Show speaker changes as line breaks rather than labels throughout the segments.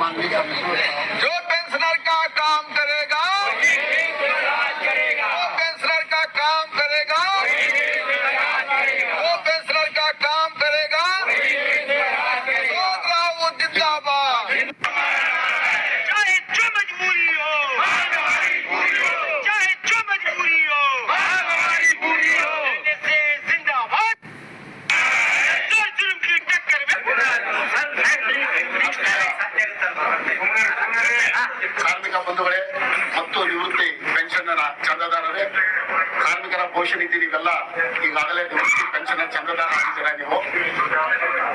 माननीय कमिश्नर साहब
जो पेंशनर का काम करेगा वो पेंशनर का काम करेगा वो पेंशनर का काम करेगा राहुल जिंदाबाद
चाहे जो मजबूरी हो चाहे जो मजबूरी हो से जिंदाबाद जोर जुल्म की टक्कर में
ಕಾರ್ಮಿಕ ಬಂಧುಗಳೇ ಮತ್ತು ನಿವೃತ್ತಿ ಪೆನ್ಷನ್ ಚಂದಾದಾರರೇ, ಕಾರ್ಮಿಕರ ಭವಿಷ್ಯ ನಿಧಿ ನೀವೆಲ್ಲ ಈಗಾಗಲೇ ನಿವೃತ್ತಿ ಪೆನ್ಷನ್ ಚಂದಾದಾರ ಆಗಿದ್ದೀರಾ ನೀವು.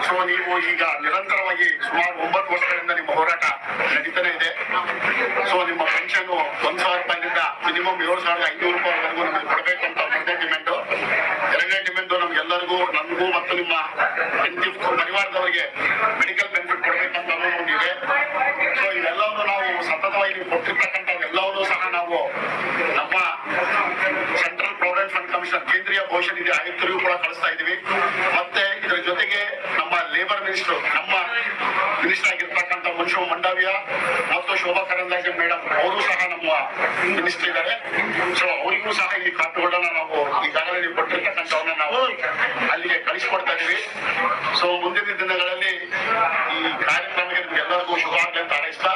ಸೊ ನೀವು ಈಗ ನಿರಂತರವಾಗಿ ಸುಮಾರು 9 ವರ್ಷಗಳಿಂದ ನಿಮ್ಮ ಹೋರಾಟ ನಡೀತಾನೆ ಇದೆ. ಸೊ ನಿಮ್ಮ ಪೆನ್ಷನ್ 1,000 ರೂಪಾಯಿಯಿಂದ ಮಿನಿಮಮ್ 7,500 ರೂಪಾಯಿವರೆಗೂ ನಮಗೆ ಕೊಡಬೇಕಂತ ಒಂದೇ ಡಿಮ್ಯಾಂಡು. ಎರಡನೇ ಡಿಮ್ಯಾಂಡು ನಮ್ಗೆಲ್ಲರಿಗೂ, ನಮಗೂ ಮತ್ತು ನಿಮ್ಮ ಪರಿವಾರದವರಿಗೆ ಮೆಡಿಕಲ್ ಬೆನಿಫಿಟ್ ಕೊಡಬೇಕಂತ ಇದೆ. ಸೊ ಇವೆಲ್ಲವನ್ನು ನಾವು ಸತತವಾಗಿ ಕೊಟ್ಟಿರ್ತಕ್ಕಂಥ ಎಲ್ಲವನ್ನೂ ಸಹ ನಾವು ನಮ್ಮ ಸೆಂಟ್ರಲ್ ಪ್ರಾವಿಡೆಂಟ್ ಫಂಡ್ ಕಮಿಷನರ್, ಕೇಂದ್ರೀಯ ಭವಿಷ್ಯ ನಿಧಿ ಆಯುಕ್ತರಿಗೂ ಕೂಡ ಕಳಿಸ್ತಾ ಇದ್ದೀವಿ. ಮತ್ತೆ ಇದರ ಜೊತೆಗೆ ನಮ್ಮ ಲೇಬರ್ ಮಿನಿಸ್ಟರ್, ನಮ್ಮ ಮಿನಿಸ್ಟರ್ ಆಗಿರ್ತಕ್ಕಂಥ ಮನ್ಸೂರ್ ಮಂಡವಿಯಾ ಮತ್ತು ಶೋಭಾ ಕರಂದ್ಲಾಜೆ ಮೇಡಮ್ ಅವರು ಸಹ ನಮ್ಮ ಮಿನಿಸ್ಟರ್ ಇದ್ದಾರೆ. ಸೊ ಅವರಿಗೂ ಸಹ ಈ ಕಾಪಿಗಳನ್ನ ನಾವು ಈಗಾಗಲೇ ನೀವು ಕೊಟ್ಟಿರ್ತಕ್ಕಂಥವನ್ನ ನಾವು ಅಲ್ಲಿಗೆ ಕಳಿಸ್ಕೊಡ್ತಾ ಇದೀವಿ. ಸೊ ಮುಂದಿನ ದಿನಗಳಲ್ಲಿ ಈ ಕಾರ್ಯಕ್ರಮಕ್ಕೆ ನಿಮ್ಗೆಲ್ಲರಿಗೂ ಶುಭ ಆಗಲಿ ಅಂತ ಹಾರೈಸ್ತಾ,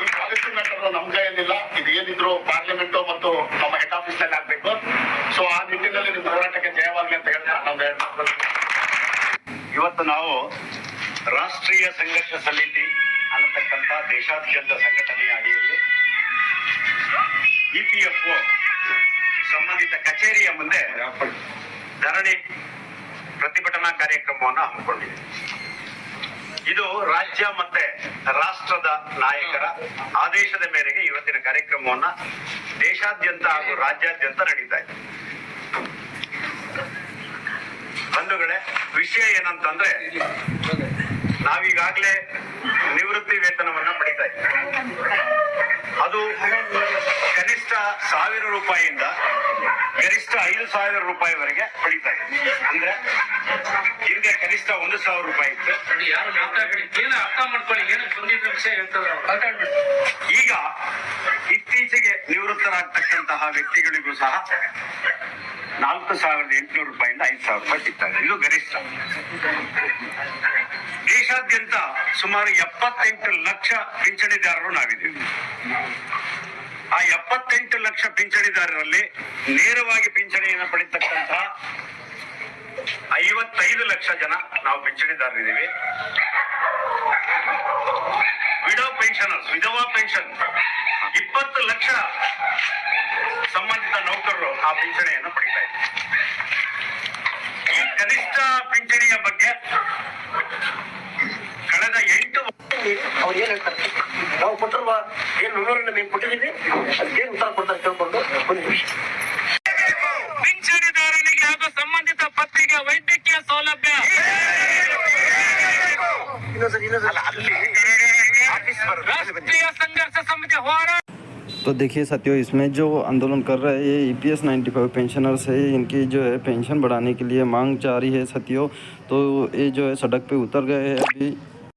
ಈ ಪಾಲಿಸಿ ಮ್ಯಾಟರ್ ನಮ್ಮ ಕೈಯಲ್ಲಿಲ್ಲ. ಇದು ಏನಿದ್ರು ಪಾರ್ಲಿಮೆಂಟ್ ಮತ್ತು ನಮ್ಮ ಹೆಡ್ ಆಫೀಸ್ ನಲ್ಲಿ ಆಗ್ಬೇಕು. ಸೊ ಆ ನಿಟ್ಟಿನಲ್ಲಿ ನಿಮ್ಮ ಹೋರಾಟಕ್ಕೆ ಜಯವಾಗಲಿ ಅಂತ ಹೇಳ್ತಾ ನಾವು
ಇವತ್ತು ನಾವು ರಾಷ್ಟ್ರೀಯ ಸಂಘರ್ಷ ಸಮಿತಿ ಅನ್ನತಕ್ಕಂಥ ದೇಶಾದ್ಯಂತ ಸಂಘಟನೆಯ ಅಡಿಯಲ್ಲಿ ಇಪಿಎಫ್ಒ ಸಂಬಂಧಿತ ಕಚೇರಿಯ ಮುಂದೆ ಧರಣಿ ಪ್ರತಿಭಟನಾ ಕಾರ್ಯಕ್ರಮವನ್ನು ಹಮ್ಮಿಕೊಂಡಿದೆ. ಇದು ರಾಜ್ಯ ಮತ್ತೆ ರಾಷ್ಟ್ರದ ನಾಯಕರ ಆದೇಶದ ಮೇರೆಗೆ ಇವತ್ತಿನ ಕಾರ್ಯಕ್ರಮವನ್ನ ದೇಶಾದ್ಯಂತ ಹಾಗೂ ರಾಜ್ಯಾದ್ಯಂತ ನಡೀತಾ ಇದೆ. ಬಂಧುಗಳೇ, ವಿಷಯ ಏನಂತಂದ್ರೆ, ನಾವೀಗಾಗಲೇ ನಿವೃತ್ತಿ ವೇತನವನ್ನ ಪಡಿತಾ ಇದ್ದೀವಿ. ಅದು ಕನಿಷ್ಠ 1,000 ರೂಪಾಯಿಯಿಂದ ಗರಿಷ್ಠ 5,000 ರೂಪಾಯಿವರೆಗೆ ಪಡಿತಾ ಇದೆ. ಅಂದ್ರೆ ಹಿಂದೆ ಕನಿಷ್ಠ 1,000 ರೂಪಾಯಿ ಇತ್ತು. ಈಗ ಇತ್ತೀಚೆಗೆ ನಿವೃತ್ತರಾಗ್ತಕ್ಕಂತಹ ವ್ಯಕ್ತಿಗಳಿಗೂ ಸಹ 4,800 ರೂಪಾಯಿಂದ 5,000 ರೂಪಾಯಿ ಸಿಗ್ತಾ ಇದೆ. ಇದು ಗರಿಷ್ಠ. ದೇಶಾದ್ಯಂತ ಸುಮಾರು 78 ಲಕ್ಷ ಪಿಂಚಣಿದಾರರು ನಾವಿದ್ದೀವಿ. ಆ 78 ಲಕ್ಷ ಪಿಂಚಣಿದಾರರಲ್ಲಿ ನೇರವಾಗಿ ಪಿಂಚಣಿಯನ್ನು ಪಡಿತಕ್ಕಂತಹ 55 ಲಕ್ಷ ಜನ ನಾವು ಪಿಂಚಣಿದಾರರಿದ್ದೀವಿ. ವಿಡೋ ಪೆನ್ಷನರ್ಸ್, ವಿಧವಾ ಪೆನ್ಷನ್ 20 ಲಕ್ಷ ಸಂಬಂಧಿತ ನೌಕರರು ಆ ಪಿಂಚಣಿಯನ್ನು ಪಡಿತಾ ಇದ್ದಾರೆ. ಈ ಕನಿಷ್ಠ ಪಿಂಚಣಿಯ ಬಗ್ಗೆ ಕಳೆದ 8
ಅವ್ರು ಏನ್ ಹೇಳ್ತಾರೆ, ನಾವು ಕೊಟ್ಟಿರುವ ಏನು ವಿವರಣೆ ನೀವು ಕೊಟ್ಟಿದ್ದೀವಿ ಅದಕ್ಕೇನು ಉತ್ತರ ಕೊಡ್ತಾರೆ ಕೇಳ್ಕೊಂಡು ಒಂದು ನಿಮಿಷ.
ಪಿಂಚಣಿದಾರನಿಗೆ ಹಾಗೂ ಸಂಬಂಧಿತ ಪತ್ನಿಗೆ ವೈದ್ಯಕೀಯ ಸೌಲಭ್ಯ ರಾಷ್ಟ್ರೀಯ ಸಂಘರ್ಷ ಸಮಿತಿ ಹೋರಾಟ.
तो देखिए साथियों, इसमें जो आंदोलन कर रहे हैं ये EPS 95 पेंशनर्स है. इनकी जो है पेंशन बढ़ाने के लिए मांग जारी है साथियों. तो ये जो है सड़क पे उतर गए हैं अभी.